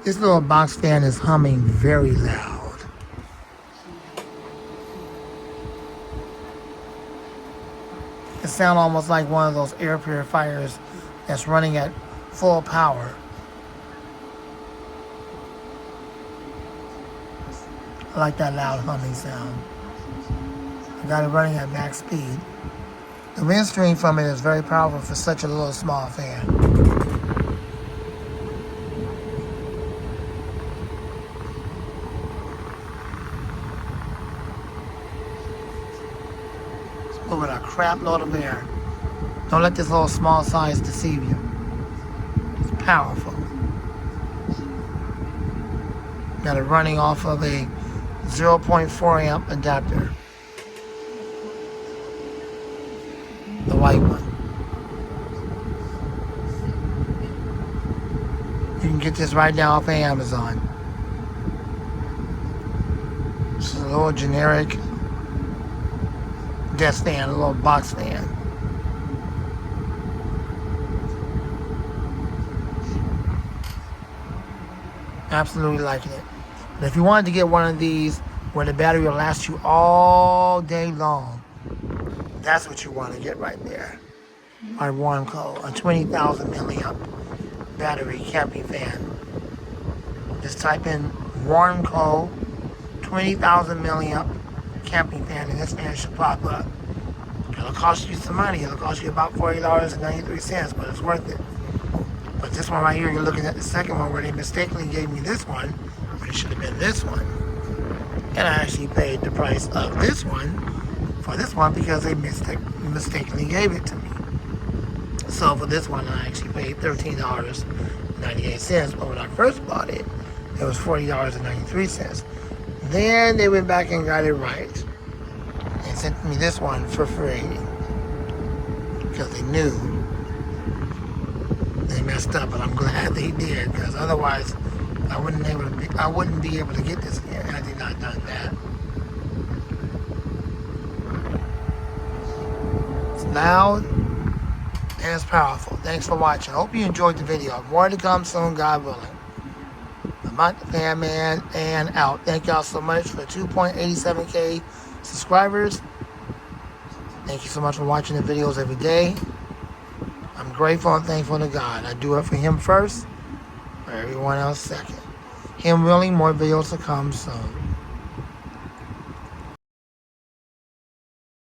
This little box fan is humming very loud. It sounds almost like one of those air purifiers that's running at full power. I like that loud humming sound. I got it running at max speed. The wind stream from it is very powerful for such a little small fan. It's moving a crap load of air. Don't let this little small size deceive you. It's powerful. Got it running off of a 0.4 amp adapter. The white one. You can get this right now off of Amazon. This is a little generic desk fan, a little box fan. Absolutely liking it. But if you wanted to get one of these where the battery will last you all day long, that's what you want to get right there. My Warmco, a 20,000 milliamp battery camping fan. Just type in Warmco 20,000 milliamp camping fan and this fan should pop up. It'll cost you some money. It'll cost you about $40.93, but it's worth it. But this one right here, you're looking at the second one where they mistakenly gave me this one, but it should have been this one. And I actually paid the price of this one for this one because they mistakenly gave it to me. So for this one, I actually paid $13.98, but when I first bought it, it was $40.93. Then they went back and got it right and sent me this one for free because they knew they messed up, but I'm glad they did because otherwise I wouldn't be able to get this again had they not done that. It's loud and it's powerful. Thanks for watching. I hope you enjoyed the video. More to come soon, God willing. I'm out the fan man and out. Thank y'all so much for 2.87K subscribers. Thank you so much for watching the videos every day. I'm grateful and thankful to God. I do it for Him first, for everyone else second. Him willing, more videos to come soon.